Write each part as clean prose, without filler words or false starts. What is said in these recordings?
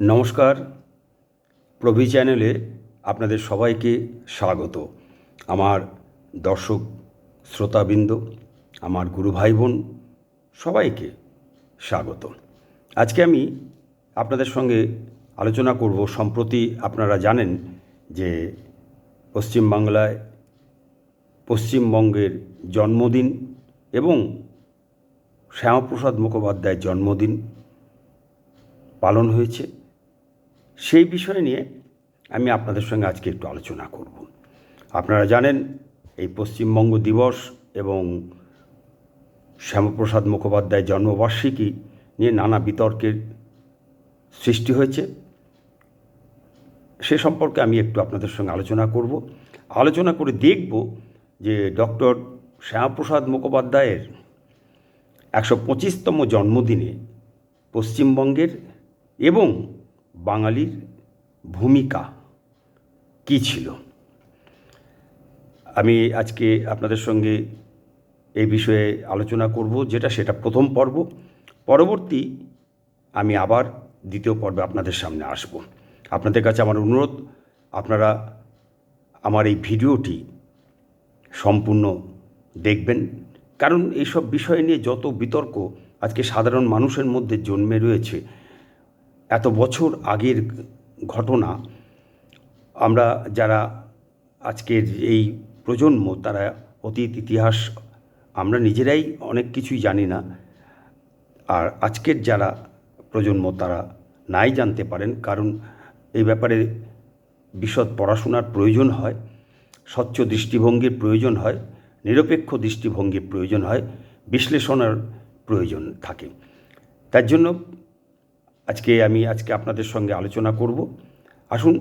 নমস্কার। প্রভি চ্যানেলে আপনাদের সবাইকে স্বাগত। আমার দর্শক শ্রোতাবৃন্দ, আমার গুরু ভাই বোন সবাইকে স্বাগত। আজকে আমি আপনাদের সঙ্গে আলোচনা করব। সম্প্রতি আপনারা জানেন যে পশ্চিমবাংলায় পশ্চিমবঙ্গের জন্মদিন এবং শ্যামাপ্রসাদ মুখোপাধ্যায়ের জন্মদিন পালন হয়েছে। সেই বিষয় নিয়ে আমি আপনাদের সঙ্গে আজকে একটু আলোচনা করব। আপনারা জানেন এই পশ্চিমবঙ্গ দিবস এবং শ্যামাপ্রসাদ মুখোপাধ্যায়ের জন্মবার্ষিকী নিয়ে নানা বিতর্কের সৃষ্টি হয়েছে। সে সম্পর্কে আমি একটু আপনাদের সঙ্গে আলোচনা করে দেখব যে ডক্টর শ্যামাপ্রসাদ মুখোপাধ্যায়ের 125তম জন্মদিনে পশ্চিমবঙ্গের এবং বাঙালির ভূমিকা কী ছিল। আমি আজকে আপনাদের সঙ্গে এই বিষয়ে আলোচনা করব, সেটা প্রথম পর্ব। পরবর্তী আমি আবার দ্বিতীয় পর্বে আপনাদের সামনে আসব। আপনাদের কাছে আমার অনুরোধ, আপনারা আমার এই ভিডিওটি সম্পূর্ণ দেখবেন, কারণ এইসব বিষয় নিয়ে যত বিতর্ক আজকে সাধারণ মানুষের মধ্যে জন্মে রয়েছে, এত বছর আগের ঘটনা, আমরা যারা আজকের এই প্রজন্ম তারা অতীত ইতিহাস আমরা নিজেরাই অনেক কিছুই জানি না, আর আজকের যারা প্রজন্ম তারা নাই জানতে পারেন, কারণ এই ব্যাপারে বিশদ পড়াশোনার প্রয়োজন হয়, স্বচ্ছ দৃষ্টিভঙ্গির প্রয়োজন হয়, নিরপেক্ষ দৃষ্টিভঙ্গির প্রয়োজন হয়, বিশ্লেষণের প্রয়োজন থাকে। তার জন্য আমি আপনাদের সঙ্গে আলোচনা করব। আসুন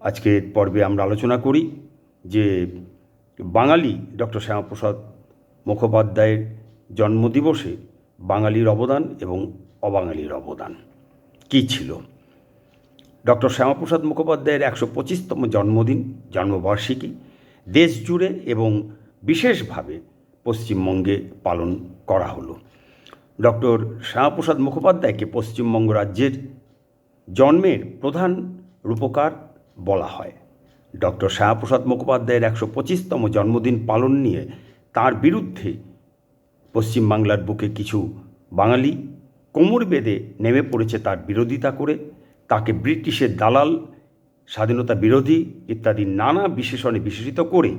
আজকের পর্বে আমরা আলোচনা করি যে বাঙালি ডক্টর শ্যামাপ্রসাদ মুখোপাধ্যায়ের জন্মদিবসে বাঙালির অবদান এবং অবাঙালির অবদান কী ছিল। ডক্টর শ্যামাপ্রসাদ মুখোপাধ্যায়ের 125তম জন্মবার্ষিকী দেশ জুড়ে এবং বিশেষভাবে পশ্চিমবঙ্গে পালন করা হলো। ডক্টর শ্যামাপ্রসাদ মুখোপাধ্যায়কে পশ্চিমবঙ্গ রাজ্যের জন্মের প্রধান রূপকার বলা হয়। ডক্টর শ্যামাপ্রসাদ মুখোপাধ্যায়ের 125তম জন্মদিন পালন নিয়ে তার বিরুদ্ধে পশ্চিমবাংলার বুকে কিছু বাঙালি কোমর বেঁধে নেমে পড়েছে তার বিরোধিতা করে। তাকে ব্রিটিশের দালাল, স্বাধীনতা বিরোধী ইত্যাদি নানা বিশেষণে বিশেষিত করে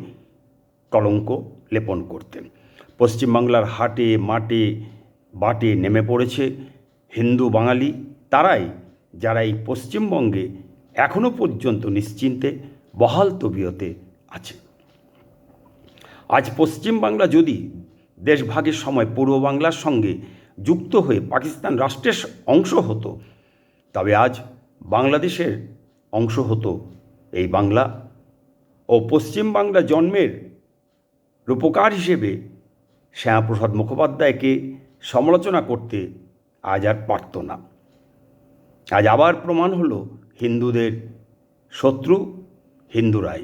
কলঙ্ক লেপন করতেন। পশ্চিমবাংলার হাটে মাঠে বাটে নেমে পড়েছে হিন্দু বাঙালি, তারাই যারা এই পশ্চিমবঙ্গে এখনও পর্যন্ত নিশ্চিন্তে বহাল তবিয়তে আছে। আজ পশ্চিমবাংলা যদি দেশভাগের সময় পূর্ব বাংলার সঙ্গে যুক্ত হয়ে পাকিস্তান রাষ্ট্রের অংশ হতো, তবে আজ বাংলাদেশের অংশ হতো এই বাংলা, ও পশ্চিমবাংলা জন্মের রূপকার হিসেবে শ্যামাপ্রসাদ মুখোপাধ্যায়কে সমালোচনা করতে আজ আর পারত না। আজ আবার প্রমাণ হলো হিন্দুদের শত্রু হিন্দুরাই,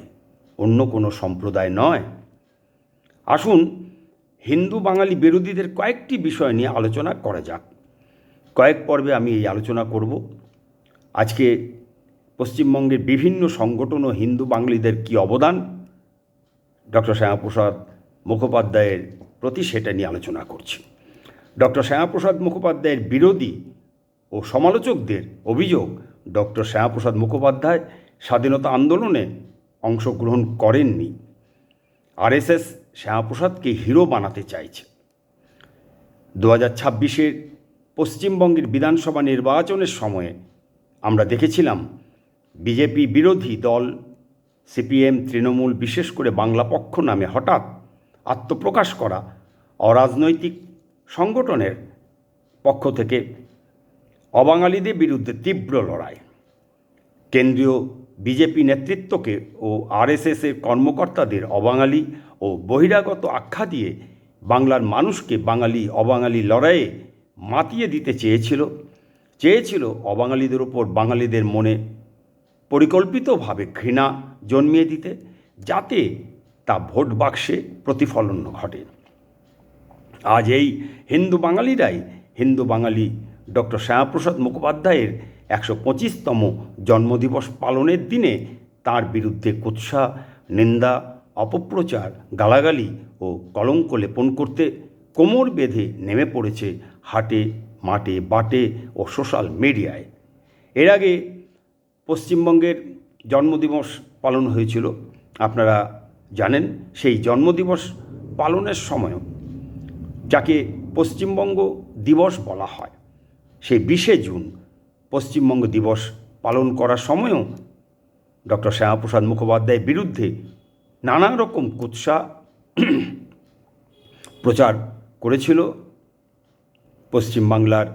অন্য কোনো সম্প্রদায় নয়। আসুন হিন্দু বাঙালি বিরোধীদের কয়েকটি বিষয় নিয়ে আলোচনা করা যাক। কয়েক পর্বে আমি এই আলোচনা করব। আজকে পশ্চিমবঙ্গের বিভিন্ন সংগঠন ও হিন্দু বাঙালিদের কী অবদান ডক্টর শ্যামাপ্রসাদ মুখোপাধ্যায়ের প্রতি, সেটা নিয়ে আলোচনা করছি। ডক্টর শ্যামাপ্রসাদ মুখোপাধ্যায়ের বিরোধী ও সমালোচকদের অভিযোগ, ডক্টর শ্যামাপ্রসাদ মুখোপাধ্যায় স্বাধীনতা আন্দোলনে অংশগ্রহণ করেননি। আরএসএস শ্যামাপ্রসাদকে হিরো বানাতে চাইছে। 2026-এর পশ্চিমবঙ্গের বিধানসভা নির্বাচনের সময়ে আমরা দেখেছিলাম বিজেপি বিরোধী দল সিপিএম, তৃণমূল, বিশেষ করে বাংলা পক্ষ নামে হঠাৎ আত্মপ্রকাশ করা অরাজনৈতিক সংগঠনের পক্ষ থেকে অবাঙালিদের বিরুদ্ধে তীব্র লড়াই। কেন্দ্রীয় বিজেপি নেতৃত্বকে ও আরএসএসের কর্মকর্তাদের অবাঙালি ও বহিরাগত আখ্যা দিয়ে বাংলার মানুষকে বাঙালি অবাঙালি লড়াইয়ে মাতিয়ে দিতে চেয়েছিল অবাঙালিদের ওপর বাঙালিদের মনে পরিকল্পিতভাবে ঘৃণা জন্মিয়ে দিতে, যাতে তা ভোট বাক্সে প্রতিফলন ঘটে। আজ এই হিন্দু বাঙালি ডক্টর শ্যামাপ্রসাদ মুখোপাধ্যায়ের 125তম জন্মদিবস পালনের দিনে তার বিরুদ্ধে কুৎসা, নিন্দা, অপপ্রচার, গালাগালি ও কলঙ্ক লেপন করতে কোমর বেঁধে নেমে পড়েছে হাটে, মাঠে, বাটে ও সোশ্যাল মিডিয়ায়। এর আগে পশ্চিমবঙ্গের জন্মদিবস পালন হয়েছিল, আপনারা জানেন। সেই জন্মদিবস পালনের সময়ও, যাকে পশ্চিমবঙ্গ দিবস বলা হয়, সেই 20শে জুন পশ্চিমবঙ্গ দিবস পালন করার সময়ও ডক্টর শ্যামাপ্রসাদ মুখোপাধ্যায়ের বিরুদ্ধে নানা রকম কুৎসা প্রচার করেছিল পশ্চিমবাংলার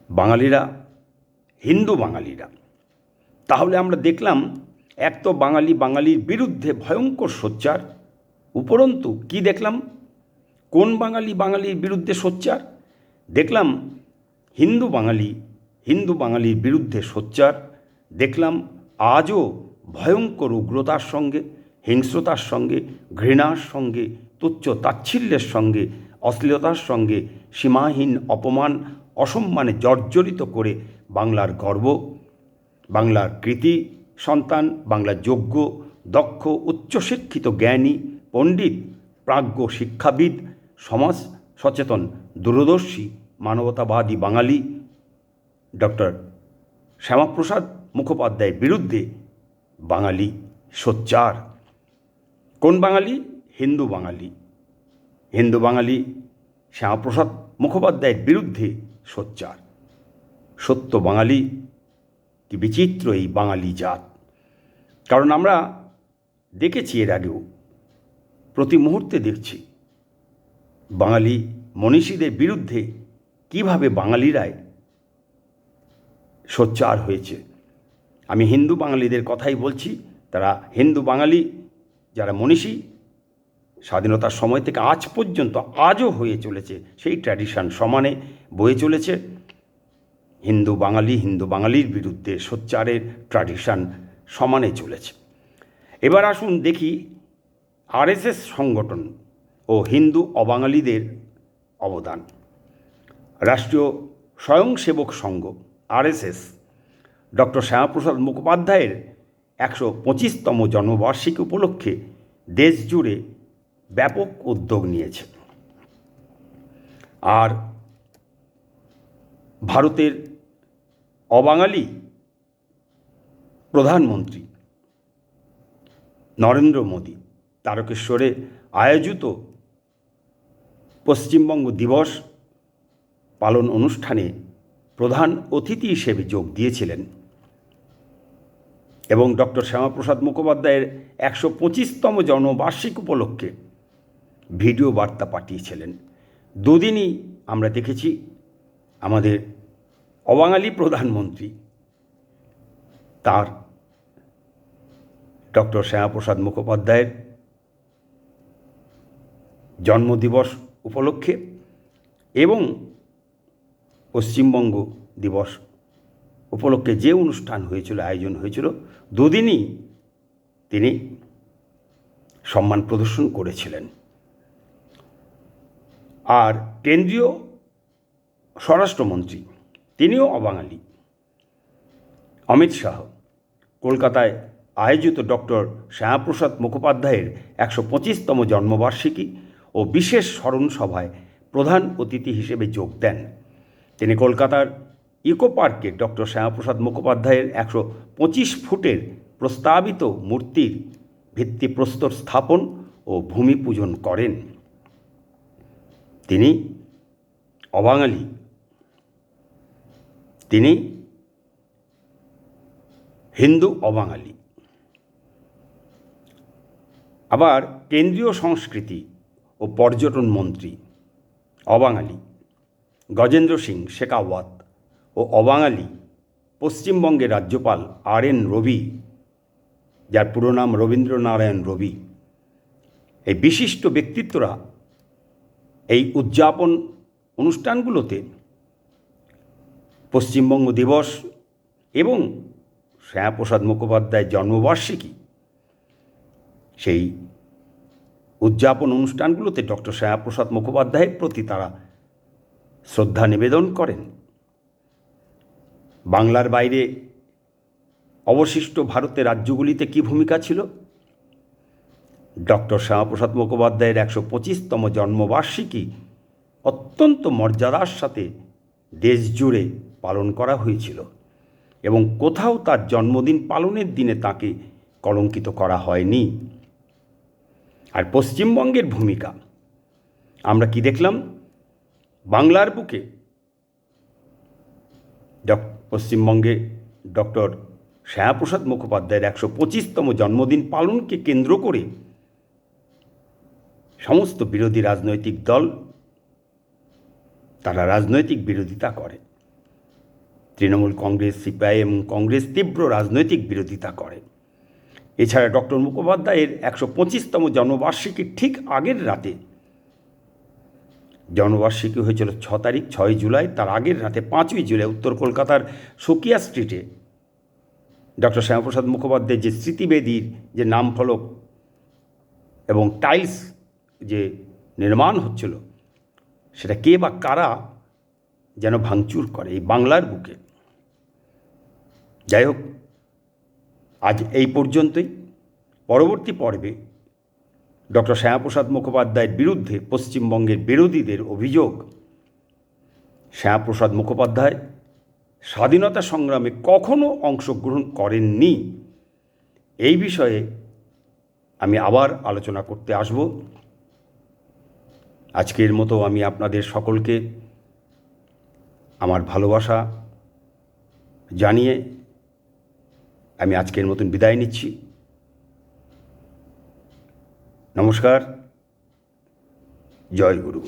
বাঙালিরা, হিন্দু বাঙালিরা। তাহলে আমরা দেখলাম, এক তো বাঙালির বিরুদ্ধে ভয়ঙ্কর সোচ্চার, উপরন্তু কি দেখলাম? কোন বাঙালির বিরুদ্ধে সোচ্চার? দেখলাম হিন্দু বাঙালির বিরুদ্ধে সোচ্চার। দেখলাম আজও ভয়ঙ্কর উগ্রতার সঙ্গে, হিংস্রতার সঙ্গে, ঘৃণার সঙ্গে, তুচ্ছ তাচ্ছিল্যের সঙ্গে, অশ্লীলতার সঙ্গে সীমাহীন অপমান, অসম্মানে জর্জরিত করে বাংলার গর্ব, বাংলার কৃতি সন্তান, বাংলার যোগ্য, দক্ষ, উচ্চশিক্ষিত, জ্ঞানী, পণ্ডিত, প্রাজ্ঞ, শিক্ষাবিদ, সমাজ সচেতন, দূরদর্শী, মানবতাবাদী বাঙালি ডক্টর শ্যামাপ্রসাদ মুখোপাধ্যায়ের বিরুদ্ধে বাঙালি সোচ্চার। কোন বাঙালি? হিন্দু বাঙালি শ্যামাপ্রসাদ মুখোপাধ্যায়ের বিরুদ্ধে সোচ্চার। সত্য বাঙালি, কি বিচিত্র এই বাঙালি জাত! কারণ আমরা দেখেছি, এর আগেও প্রতি মুহূর্তে দেখছি বাঙালি মনীষীদের বিরুদ্ধে কিভাবে বাঙালিরাই সোচ্চার হয়েছে। আমি হিন্দু বাঙালিদের কথাই বলছি। তারা হিন্দু বাঙালি যারা মনীষী, স্বাধীনতার সময় থেকে আজ পর্যন্ত আজও হয়ে চলেছে, সেই ট্র্যাডিশন সমানে বয়ে চলেছে। হিন্দু বাঙালির বিরুদ্ধে সোচ্চারের ট্র্যাডিশন সমানে চলেছে। এবার আসুন দেখি আরএসএস সংগঠন ও হিন্দু অবাঙালিদের অবদান। রাষ্ট্রীয় স্বয়ংসেবক সংঘ আরএসএস ডক্টর শ্যামাপ্রসাদ মুখোপাধ্যায়ের 125তম জন্মবার্ষিকী উপলক্ষে দেশ জুড়ে ব্যাপক উদ্যোগ নিয়েছে। আর ভারতের অবাঙালি প্রধানমন্ত্রী নরেন্দ্র মোদী তারকেশ্বরে আয়োজিত পশ্চিমবঙ্গ দিবস পালন অনুষ্ঠানে প্রধান অতিথি হিসেবে যোগ দিয়েছিলেন এবং ডক্টর শ্যামাপ্রসাদ মুখোপাধ্যায়ের 125তম জন্মবার্ষিকী উপলক্ষে ভিডিও বার্তা পাঠিয়েছিলেন। দুদিনই আমরা দেখেছি আমাদের অবাঙালি প্রধানমন্ত্রী তার ডক্টর শ্যামাপ্রসাদ মুখোপাধ্যায়ের জন্মদিবস উপলক্ষে এবং পশ্চিমবঙ্গ দিবস উপলক্ষে যে অনুষ্ঠান হয়েছিল, আয়োজন হয়েছিল, দুদিনই তিনি সম্মান প্রদর্শন করেছিলেন। আর কেন্দ্রীয় স্বরাষ্ট্রমন্ত্রী, তিনিও অবাঙালি, অমিত শাহ কলকাতায় আয়োজিত ডক্টর শ্যামাপ্রসাদ মুখোপাধ্যায়ের 125তম জন্মবার্ষিকী ও বিশেষ স্মরণ সভায় প্রধান অতিথি হিসেবে যোগ দেন। তিনি কলকাতার ইকো পার্কে ডক্টর শ্যামাপ্রসাদ মুখোপাধ্যায়ের 125 ফুটের প্রস্তাবিত মূর্তির ভিত্তিপ্রস্তর স্থাপন ও ভূমি পূজন করেন। তিনি অবাঙালি, তিনি হিন্দু অবাঙালি। আবার কেন্দ্রীয় সংস্কৃতি ও পর্যটন মন্ত্রী অবাঙালি গজেন্দ্র সিং শেখাওয়াত ও অবাঙালি পশ্চিমবঙ্গের রাজ্যপাল আর.এন. রবি, যার পুরো নাম রবীন্দ্রনারায়ণ রবি। এই বিশিষ্ট ব্যক্তিত্বরা এই উদযাপন অনুষ্ঠানগুলোতে পশ্চিমবঙ্গ দিবস এবং শ্যামাপ্রসাদ মুখোপাধ্যায়ের জন্মবার্ষিকী, সেই উদযাপন অনুষ্ঠানগুলোতে ডক্টর শ্যামাপ্রসাদ মুখোপাধ্যায়ের প্রতি তারা শ্রদ্ধা নিবেদন করেন। বাংলার বাইরে অবশিষ্ট ভারতের রাজ্যগুলিতে কী ভূমিকা ছিল? ডক্টর শ্যামাপ্রসাদ মুখোপাধ্যায়ের 125তম জন্মবার্ষিকী অত্যন্ত মর্যাদার সাথে দেশ জুড়ে পালন করা হয়েছিল এবং কোথাও তার জন্মদিন পালনের দিনে তাকে কলঙ্কিত করা হয়নি। আর পশ্চিমবঙ্গের ভূমিকা আমরা কি দেখলাম? বাংলার বুকে পশ্চিমবঙ্গে ডক্টর শ্যামাপ্রসাদ মুখোপাধ্যায়ের 125তম জন্মদিন পালনকে কেন্দ্র করে সমস্ত বিরোধী রাজনৈতিক দল তারা রাজনৈতিক বিরোধিতা করে। তৃণমূল কংগ্রেস, সিপিআইএম, কংগ্রেস তীব্র রাজনৈতিক বিরোধিতা করে। এছাড়া ডক্টর মুখোপাধ্যায়ের 125তম জন্মবার্ষিকীর ঠিক আগের রাতে, জন্মবার্ষিকী হয়েছিল 6 জুলাই, তার আগের রাতে 5ই জুলাই উত্তর কলকাতার সুকিয়া স্ট্রিটে ডক্টর শ্যামাপ্রসাদ মুখোপাধ্যায়ের যে স্মৃতিবেদীর যে নাম ফলক এবং টাইলস যে নির্মাণ হচ্ছিল, সেটা কে বা কারা যেন ভাঙচুর করে এই বাংলার বুকে। যাই হোক, আজ এই পর্যন্তই। পরবর্তী পর্বে ডক্টর শ্যামাপ্রসাদ মুখোপাধ্যায়ের বিরুদ্ধে পশ্চিমবঙ্গের বিরোধীদের অভিযোগ, শ্যামাপ্রসাদ মুখোপাধ্যায় স্বাধীনতা সংগ্রামে কখনো অংশগ্রহণ করেননি, এই বিষয়ে আমি আবার আলোচনা করতে আসব। আজকের মতো আমি আপনাদের সকলকে আমার ভালোবাসা জানিয়ে আমি আজকের মতন বিদায় নিচ্ছি। নমস্কার, জয় গুরু।